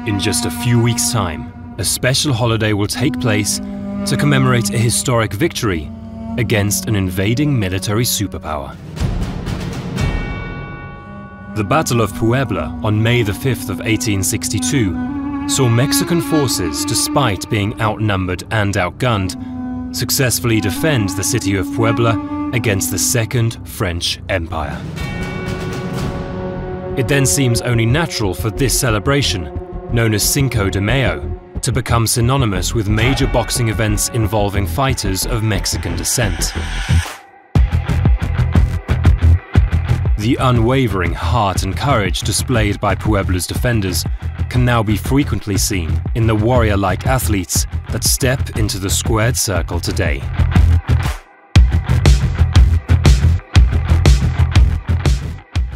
In just a few weeks' time, a special holiday will take place to commemorate a historic victory against an invading military superpower. The Battle of Puebla on May the 5th of 1862 saw Mexican forces, despite being outnumbered and outgunned, successfully defend the city of Puebla against the Second French Empire. It then seems only natural for this celebration, known as Cinco De Mayo, to become synonymous with major boxing events involving fighters of Mexican descent. The unwavering heart and courage displayed by Puebla's defenders can now be frequently seen in the warrior-like athletes that step into the squared circle today.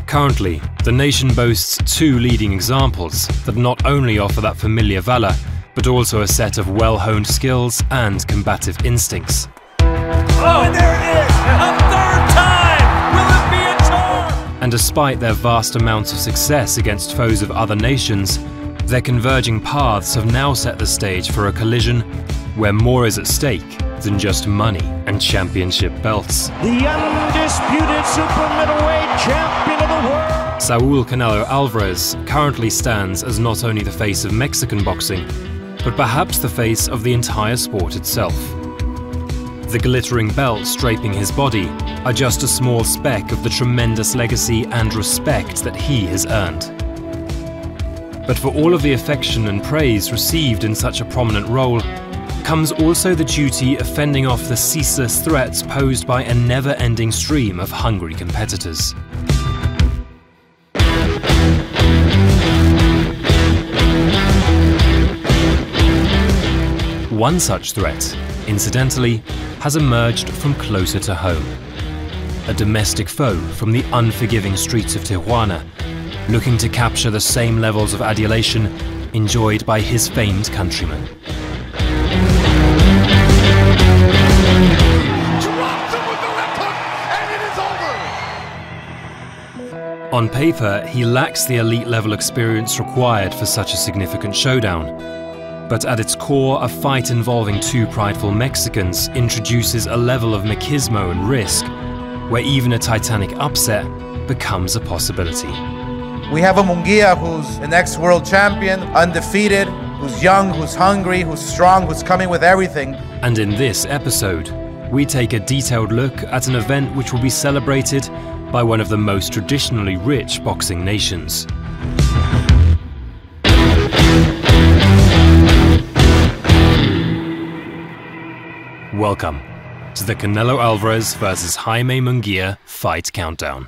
Currently, the nation boasts two leading examples that not only offer that familiar valor, but also a set of well-honed skills and combative instincts. Oh, and there it is! A third time! Will it be a charm? And despite their vast amounts of success against foes of other nations, their converging paths have now set the stage for a collision where more is at stake than just money and championship belts. The undisputed super middleweight champion of the world! Saul Canelo Alvarez currently stands as not only the face of Mexican boxing, but perhaps the face of the entire sport itself. The glittering belts draping his body are just a small speck of the tremendous legacy and respect that he has earned. But for all of the affection and praise received in such a prominent role, comes also the duty of fending off the ceaseless threats posed by a never-ending stream of hungry competitors. One such threat, incidentally, has emerged from closer to home. A domestic foe from the unforgiving streets of Tijuana, looking to capture the same levels of adulation enjoyed by his famed countrymen. Drops him with the left hook, and it is over! On paper, he lacks the elite level experience required for such a significant showdown. But at its core, a fight involving two prideful Mexicans introduces a level of machismo and risk, where even a titanic upset becomes a possibility. We have a Munguia who's an ex-world champion, undefeated, who's young, who's hungry, who's strong, who's coming with everything. And in this episode, we take a detailed look at an event which will be celebrated by one of the most traditionally rich boxing nations. Welcome to the Canelo Alvarez vs. Jaime Munguia Fight Countdown.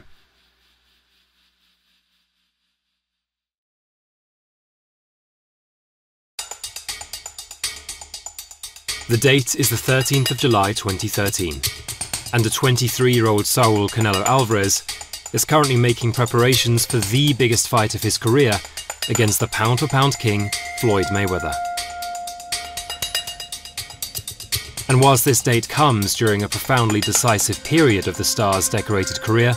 The date is the 13th of July 2013, and the 23-year-old Saul Canelo Alvarez is currently making preparations for the biggest fight of his career against the pound-for-pound king, Floyd Mayweather. And whilst this date comes during a profoundly decisive period of the star's decorated career,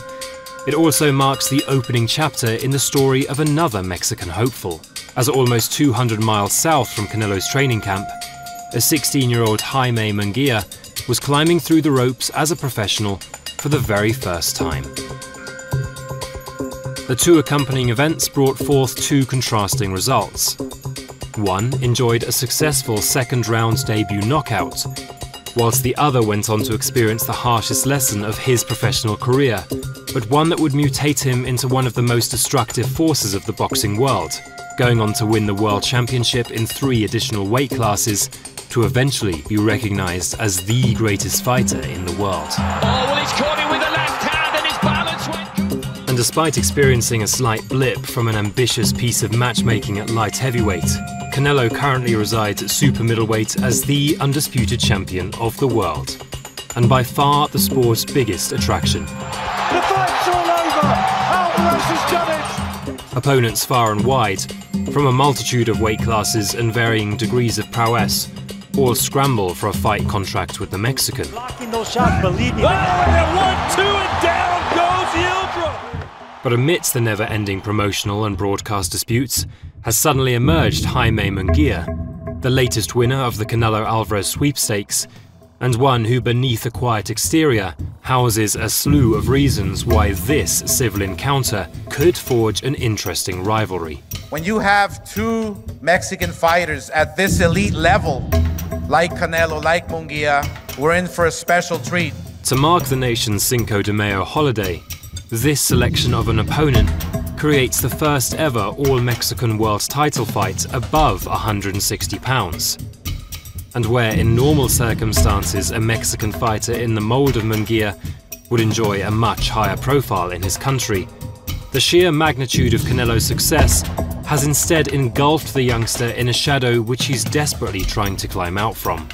it also marks the opening chapter in the story of another Mexican hopeful, as almost 200 miles south from Canelo's training camp, a 16-year-old Jaime Munguia was climbing through the ropes as a professional for the very first time. The two accompanying events brought forth two contrasting results. One enjoyed a successful second-round debut knockout, whilst the other went on to experience the harshest lesson of his professional career, but one that would mutate him into one of the most destructive forces of the boxing world, going on to win the World Championship in 3 additional weight classes to eventually be recognized as the greatest fighter in the world. Oh, well, he's caught him with the left hand and his balance went... And despite experiencing a slight blip from an ambitious piece of matchmaking at light heavyweight, Canelo currently resides at super middleweight as the undisputed champion of the world, and by far the sport's biggest attraction. The fight's all over! Alvarez has done it! Opponents far and wide, from a multitude of weight classes and varying degrees of prowess, all scramble for a fight contract with the Mexican. Blocking those shots, believe me. Oh, and 1, 2, and down goes Yildra! But amidst the never-ending promotional and broadcast disputes has suddenly emerged Jaime Munguia, the latest winner of the Canelo Alvarez sweepstakes, and one who beneath a quiet exterior houses a slew of reasons why this civil encounter could forge an interesting rivalry. When you have two Mexican fighters at this elite level, like Canelo, like Munguia, we're in for a special treat. To mark the nation's Cinco De Mayo holiday, this selection of an opponent creates the first ever all-Mexican world title fight above 160 pounds. And where in normal circumstances a Mexican fighter in the mold of Munguia would enjoy a much higher profile in his country, the sheer magnitude of Canelo's success has instead engulfed the youngster in a shadow which he's desperately trying to climb out from.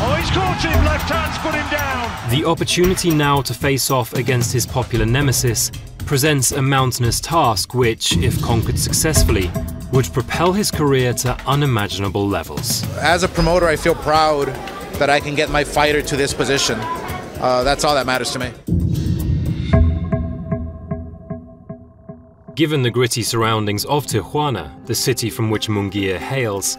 Oh, he's caught him, left hand's put him down. The opportunity now to face off against his popular nemesis presents a mountainous task which, if conquered successfully, would propel his career to unimaginable levels. As a promoter, I feel proud that I can get my fighter to this position. That's all that matters to me. Given the gritty surroundings of Tijuana, the city from which Munguia hails,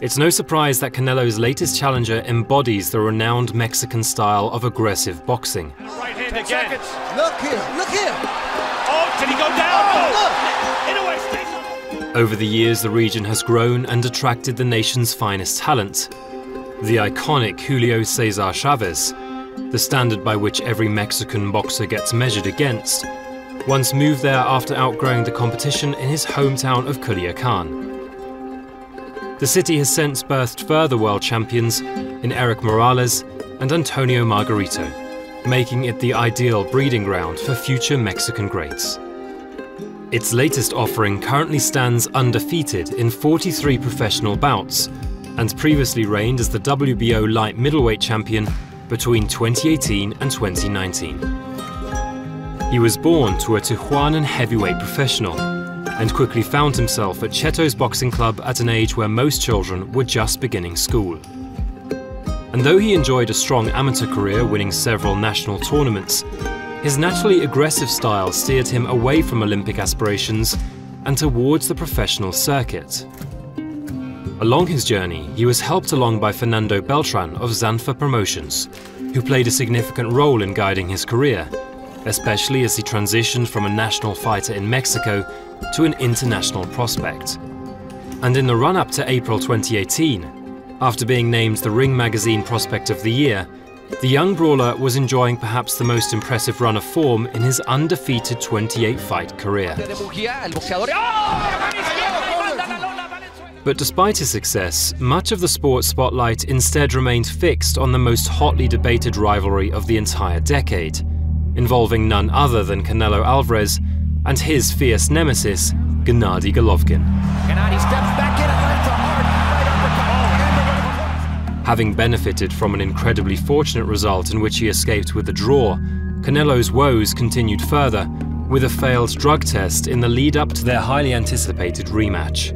it's no surprise that Canelo's latest challenger embodies the renowned Mexican style of aggressive boxing. Right hand again. Look here, look here. Oh, did he go down? Oh, in a way, stays up. Over the years, the region has grown and attracted the nation's finest talent. The iconic Julio Cesar Chavez, the standard by which every Mexican boxer gets measured against, once moved there after outgrowing the competition in his hometown of Culiacan. The city has since birthed further world champions in Eric Morales and Antonio Margarito, making it the ideal breeding ground for future Mexican greats. Its latest offering currently stands undefeated in 43 professional bouts and previously reigned as the WBO light middleweight champion between 2018 and 2019. He was born to a Tijuanan heavyweight professional and quickly found himself at Cheto's Boxing Club at an age where most children were just beginning school. And though he enjoyed a strong amateur career winning several national tournaments, his naturally aggressive style steered him away from Olympic aspirations and towards the professional circuit. Along his journey, he was helped along by Fernando Beltran of Zanfa Promotions, who played a significant role in guiding his career, especially as he transitioned from a national fighter in Mexico to an international prospect. And in the run-up to April 2018, after being named the Ring Magazine Prospect of the Year, the young brawler was enjoying perhaps the most impressive run of form in his undefeated 28-fight career. But despite his success, much of the sports spotlight instead remained fixed on the most hotly debated rivalry of the entire decade, involving none other than Canelo Alvarez and his fierce nemesis, Gennady Golovkin. Gennady steps back in and lands a hard right uppercut. Having benefited from an incredibly fortunate result in which he escaped with a draw, Canelo's woes continued further with a failed drug test in the lead-up to their highly anticipated rematch.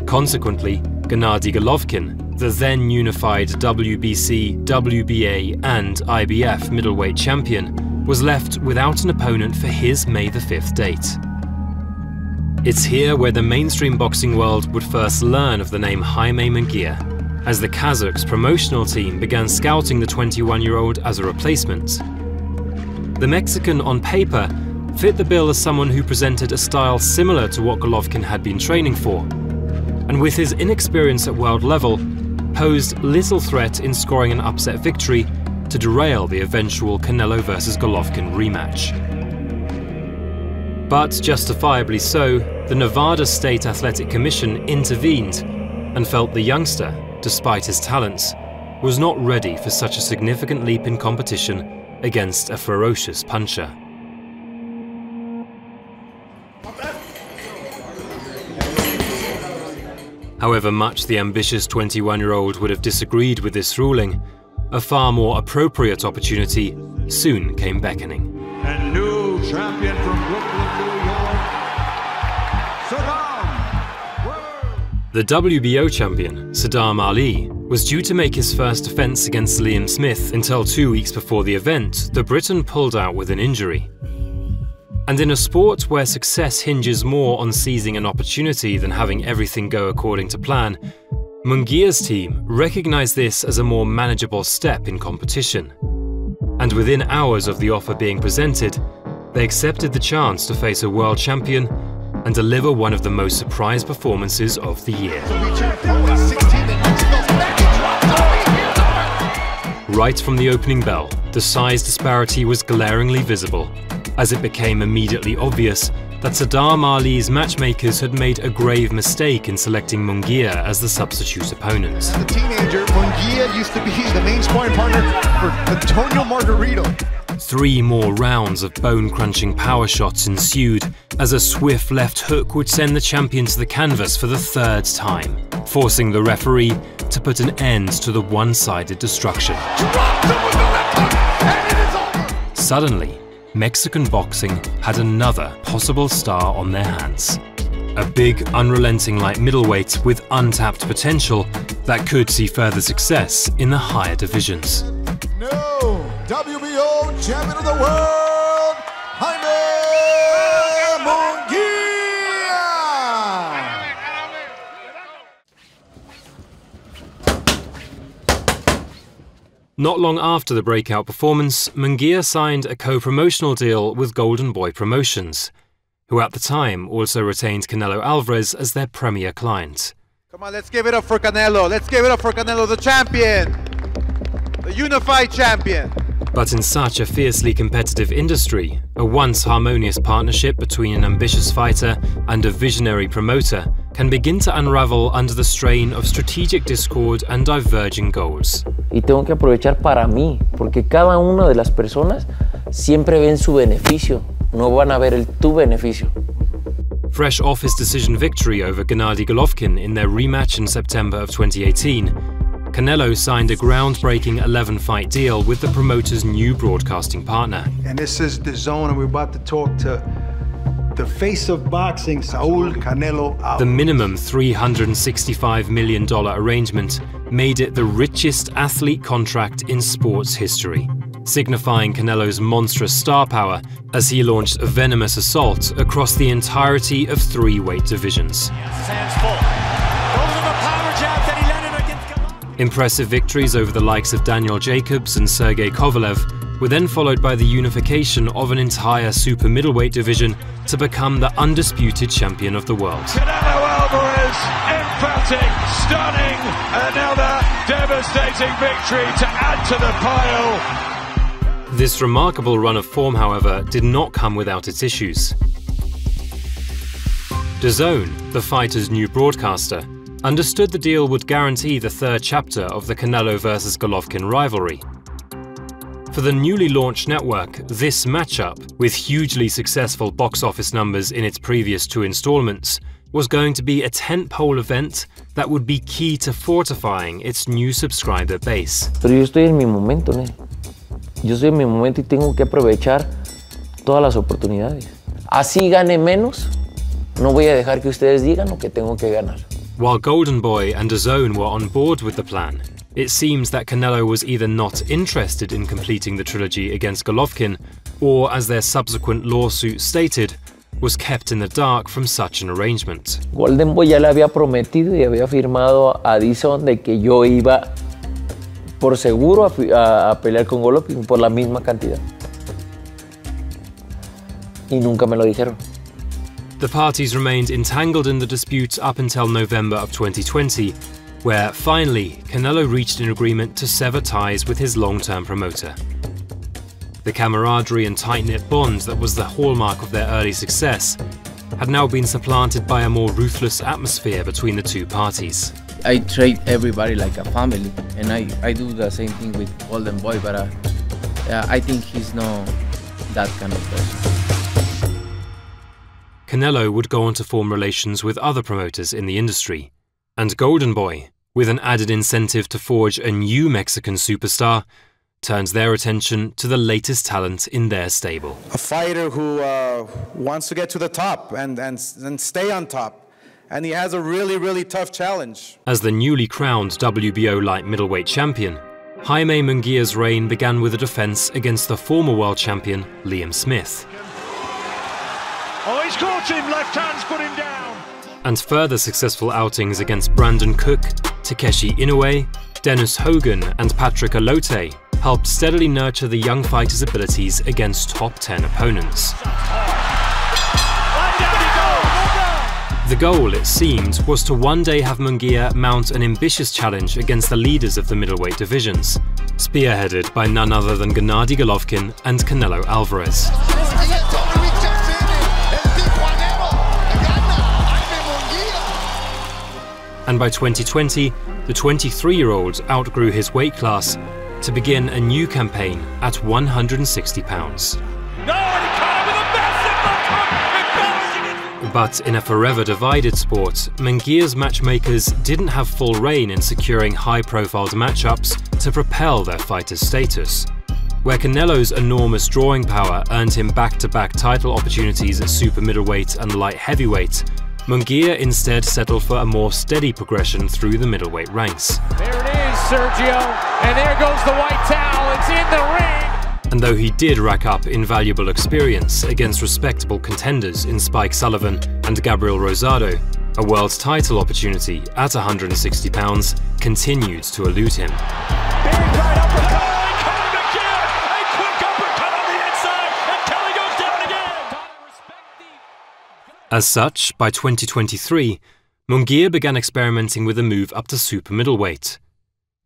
Consequently, Gennady Golovkin, the then unified WBC, WBA and IBF middleweight champion, was left without an opponent for his May the 5th date. It's here where the mainstream boxing world would first learn of the name Jaime Munguia, as the Kazakhs' promotional team began scouting the 21-year-old as a replacement. The Mexican, on paper, fit the bill as someone who presented a style similar to what Golovkin had been training for, and with his inexperience at world level, posed little threat in scoring an upset victory to derail the eventual Canelo vs Golovkin rematch. But justifiably so, the Nevada State Athletic Commission intervened and felt the youngster, despite his talents, was not ready for such a significant leap in competition against a ferocious puncher. However much the ambitious 21-year-old would have disagreed with this ruling, a far more appropriate opportunity soon came beckoning. And new champion from Brooklyn, New York, Saddam. The WBO champion, Saddam Ali, was due to make his first defense against Liam Smith until 2 weeks before the event. The Briton pulled out with an injury. And in a sport where success hinges more on seizing an opportunity than having everything go according to plan, Munguia's team recognized this as a more manageable step in competition. And within hours of the offer being presented, they accepted the chance to face a world champion and deliver one of the most surprise performances of the year. Right from the opening bell, the size disparity was glaringly visible, as it became immediately obvious that Saddam Ali's matchmakers had made a grave mistake in selecting Munguia as the substitute opponent. As a teenager, Munguia used to be the main sparring partner for Antonio Margarito. 3 more rounds of bone-crunching power shots ensued, as a swift left hook would send the champion to the canvas for the 3rd time, forcing the referee to put an end to the one-sided destruction. Suddenly, Mexican boxing had another possible star on their hands. A big, unrelenting light middleweight with untapped potential that could see further success in the higher divisions. No, WBO champion of the world, Jaime Munguia! Not long after the breakout performance, Munguia signed a co-promotional deal with Golden Boy Promotions, who at the time also retained Canelo Alvarez as their premier client. Come on, let's give it up for Canelo. Let's give it up for Canelo, the champion. The unified champion. But in such a fiercely competitive industry, a once harmonious partnership between an ambitious fighter and a visionary promoter can begin to unravel under the strain of strategic discord and diverging goals. Y tengo que aprovechar para mí, porque cada una de las personas siempre ven su beneficio, no van a ver tu beneficio. Fresh off his decision victory over Gennady Golovkin in their rematch in September of 2018, Canelo signed a groundbreaking 11-fight deal with the promoter's new broadcasting partner. And this is the zone, and we're about to talk to the face of boxing, Saul Canelo Alvarez. The minimum $365 million arrangement made it the richest athlete contract in sports history, signifying Canelo's monstrous star power as he launched a venomous assault across the entirety of 3 weight divisions. Impressive victories over the likes of Daniel Jacobs and Sergey Kovalev were then followed by the unification of an entire super middleweight division to become the undisputed champion of the world. Canelo Alvarez, emphatic, stunning, another devastating victory to add to the pile. This remarkable run of form, however, did not come without its issues. DAZN, the fighter's new broadcaster, understood the deal would guarantee the 3rd chapter of the Canelo vs Golovkin rivalry. For the newly launched network, this matchup, with hugely successful box office numbers in its previous 2 installments, was going to be a tentpole event that would be key to fortifying its new subscriber base. Pero yo estoy en mi momento, ¿no? Yo estoy en mi momento y tengo que aprovechar todas las oportunidades. Así gane menos, no voy a dejar que ustedes digan lo que tengo que ganar. While Golden Boy and DAZN were on board with the plan, it seems that Canelo was either not interested in completing the trilogy against Golovkin, or, as their subsequent lawsuit stated, was kept in the dark from such an arrangement. Golden Boy ya le había prometido y había firmado a DAZN de que yo iba por seguro a pelear con Golovkin por la misma cantidad. Y nunca me lo dijeron. The parties remained entangled in the dispute up until November of 2020, where finally Canelo reached an agreement to sever ties with his long-term promoter. The camaraderie and tight-knit bond that was the hallmark of their early success had now been supplanted by a more ruthless atmosphere between the 2 parties. I treat everybody like a family, and I do the same thing with Golden Boy, but I think he's not that kind of person. Canelo would go on to form relations with other promoters in the industry, and Golden Boy, with an added incentive to forge a new Mexican superstar, turns their attention to the latest talent in their stable. A fighter who wants to get to the top and stay on top. And he has a really, really tough challenge. As the newly crowned WBO light middleweight champion, Jaime Munguia's reign began with a defense against the former world champion Liam Smith. Oh, he's caught him. Left hand's put him down. And further successful outings against Brandon Cook, Takeshi Inoue, Dennis Hogan and Patrick Alote helped steadily nurture the young fighter's abilities against top 10 opponents. The goal, it seemed, was to one day have Munguia mount an ambitious challenge against the leaders of the middleweight divisions, spearheaded by none other than Gennady Golovkin and Canelo Alvarez. And by 2020, the 23-year-old outgrew his weight class to begin a new campaign at 160 pounds. But in a forever divided sport, Munguia's matchmakers didn't have full reign in securing high-profile matchups to propel their fighter's status. Where Canelo's enormous drawing power earned him back-to-back title opportunities at super middleweight and light heavyweight, Munguia instead settled for a more steady progression through the middleweight ranks. There it is, Sergio, and there goes the white towel. It's in the ring. And though he did rack up invaluable experience against respectable contenders in Spike Sullivan and Gabriel Rosado, a world title opportunity at 160 pounds continued to elude him. Big right uppercut. He caught him again. A quick uppercut on the inside, and Kelly goes down again. As such, by 2023, Munguia began experimenting with a move up to super middleweight.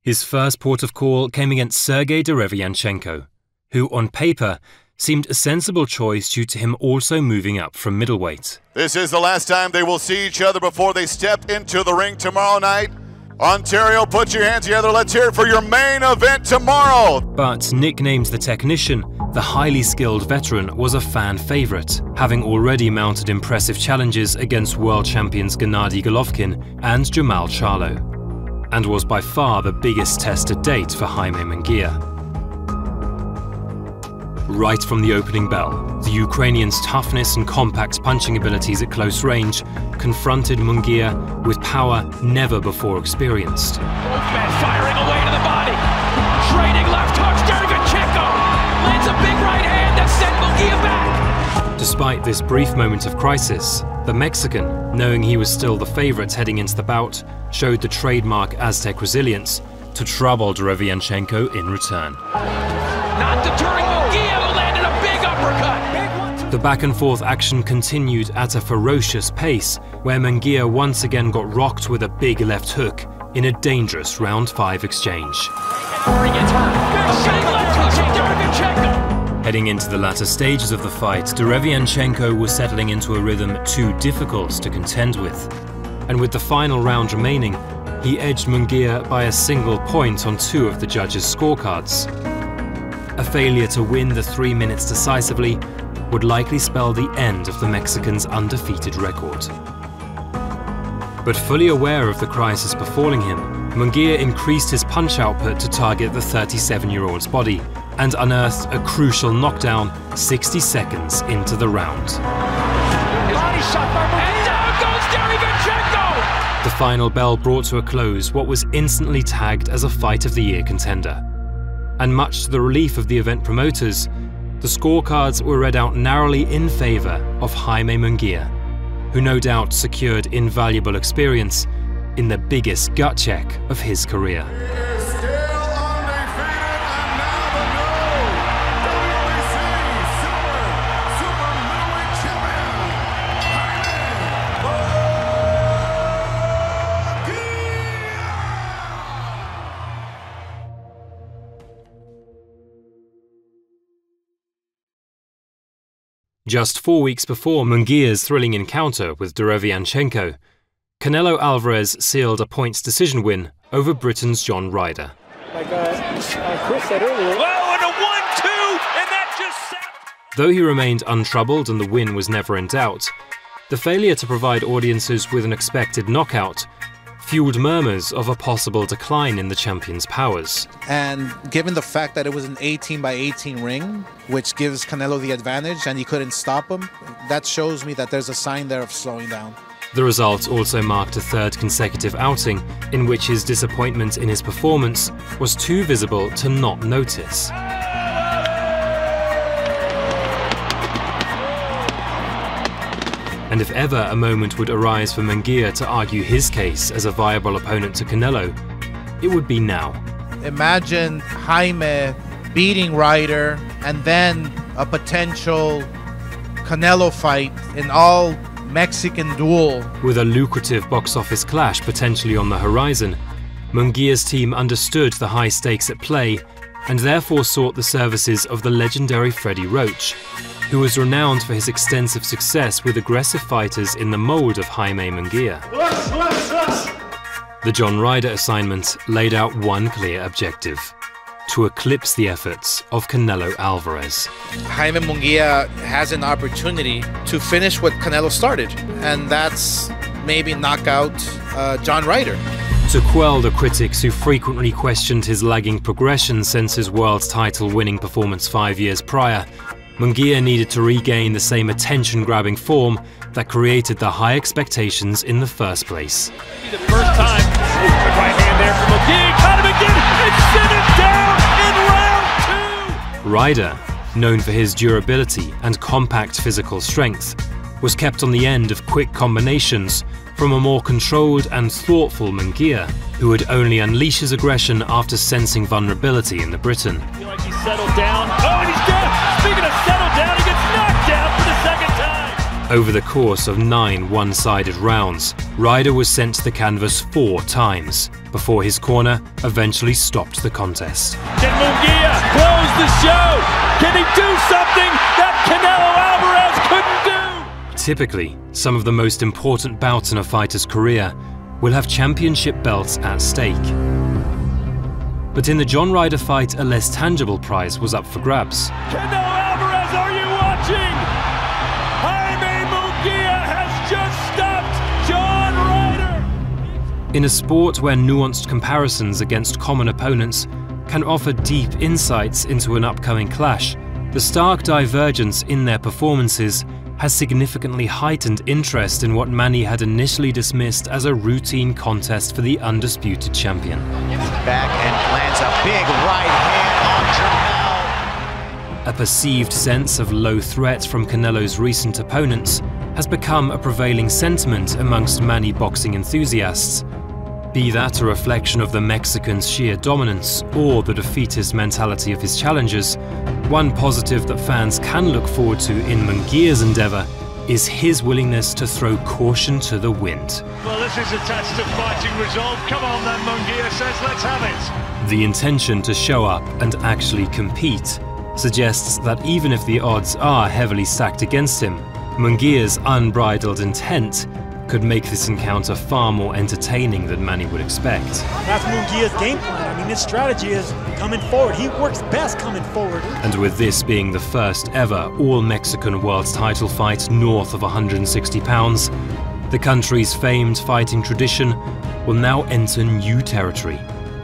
His first port of call came against Sergiy Derevyanchenko, who on paper seemed a sensible choice due to him also moving up from middleweight. This is the last time they will see each other before they step into the ring tomorrow night. Ontario, put your hands together. Let's hear it for your main event tomorrow. But nicknamed the Technician, the highly skilled veteran was a fan favorite, having already mounted impressive challenges against world champions Gennady Golovkin and Jamal Charlo, and was by far the biggest test to date for Jaime Munguia. Right from the opening bell, the Ukrainian's toughness and compact punching abilities at close range confronted Munguia with power never before experienced. Both men firing away to the body. Trading left hooks, Derevyanchenko lands a big right hand that sent Munguia back. Despite this brief moment of crisis, the Mexican, knowing he was still the favorite heading into the bout, showed the trademark Aztec resilience to trouble Derevyanchenko in return. Not deterring Munguia, who landed a big uppercut. The back-and-forth action continued at a ferocious pace, where Munguia once again got rocked with a big left hook in a dangerous round 5 exchange. Heading into the latter stages of the fight, Derevyanchenko was settling into a rhythm too difficult to contend with. And with the final round remaining, he edged Munguia by a single point on 2 of the judges' scorecards. A failure to win the 3 minutes decisively would likely spell the end of the Mexican's undefeated record. But fully aware of the crisis befalling him, Munguia increased his punch output to target the 37-year-old's body and unearthed a crucial knockdown 60 seconds into the round. Body shot by Munguia. And down goes Derevyanchenko! The final bell brought to a close what was instantly tagged as a Fight of the Year contender. And much to the relief of the event promoters, the scorecards were read out narrowly in favor of Jaime Munguia, who no doubt secured invaluable experience in the biggest gut check of his career. Just 4 weeks before Munguia's thrilling encounter with Derevyanchenko, Canelo Alvarez sealed a points decision win over Briton's John Ryder. Like Chris said earlier. Whoa, and a 1-2, and that just set. Though he remained untroubled and the win was never in doubt, the failure to provide audiences with an expected knockout fueled murmurs of a possible decline in the champion's powers. And given the fact that it was an 18-by-18 ring, which gives Canelo the advantage and he couldn't stop him, that shows me that there's a sign there of slowing down. The result also marked a 3rd consecutive outing in which his disappointment in his performance was too visible to not notice. And if ever a moment would arise for Munguia to argue his case as a viable opponent to Canelo, it would be now. Imagine Jaime beating Ryder and then a potential Canelo fight, an all-Mexican duel. With a lucrative box office clash potentially on the horizon, Munguia's team understood the high stakes at play and therefore sought the services of the legendary Freddie Roach, who was renowned for his extensive success with aggressive fighters in the mold of Jaime Munguia. The John Ryder assignment laid out one clear objective: to eclipse the efforts of Canelo Alvarez. Jaime Munguia has an opportunity to finish what Canelo started, and that's maybe knock out John Ryder. To quell the critics who frequently questioned his lagging progression since his world title-winning performance 5 years prior, Munguia needed to regain the same attention-grabbing form that created the high expectations in the first place. The first time, the right hand there from Munguia, caught him again, and sent him down in round 2! Ryder, known for his durability and compact physical strength, was kept on the end of quick combinations from a more controlled and thoughtful Munguia, who would only unleash his aggression after sensing vulnerability in the Briton. I feel like he's settled down. Oh, and he's dead! Speaking of settled down, he gets knocked out for the second time! Over the course of 9 one-sided rounds, Ryder was sent to the canvas 4 times, before his corner eventually stopped the contest. Can Munguia close the show? Can he do something that Canelo Alvarez couldn't do? Typically, some of the most important bouts in a fighter's career will have championship belts at stake. But in the John Ryder fight, a less tangible prize was up for grabs. Canelo Alvarez, are you watching? Jaime Munguia has just stopped John Ryder! In a sport where nuanced comparisons against common opponents can offer deep insights into an upcoming clash, the stark divergence in their performances has significantly heightened interest in what many had initially dismissed as a routine contest for the undisputed champion. Back and lands a big right hand on Canelo. A perceived sense of low threat from Canelo's recent opponents has become a prevailing sentiment amongst many boxing enthusiasts. Be that a reflection of the Mexican's sheer dominance or the defeatist mentality of his challengers, one positive that fans can look forward to in Munguia's endeavour is his willingness to throw caution to the wind. Well, this is a test of fighting resolve. Come on then, Munguia says, let's have it. The intention to show up and actually compete suggests that even if the odds are heavily stacked against him, Munguia's unbridled intent could make this encounter far more entertaining than many would expect. That's Munguia's game plan. I mean, his strategy is coming forward. He works best coming forward. And with this being the first ever all-Mexican world title fight north of 160 pounds, the country's famed fighting tradition will now enter new territory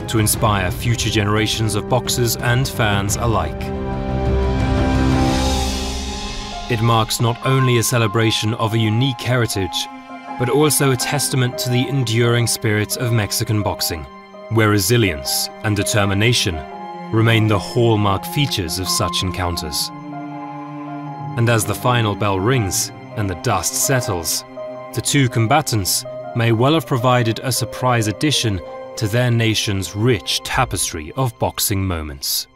to inspire future generations of boxers and fans alike. It marks not only a celebration of a unique heritage, but also a testament to the enduring spirit of Mexican boxing, where resilience and determination remain the hallmark features of such encounters. And as the final bell rings and the dust settles, the two combatants may well have provided a surprise addition to their nation's rich tapestry of boxing moments.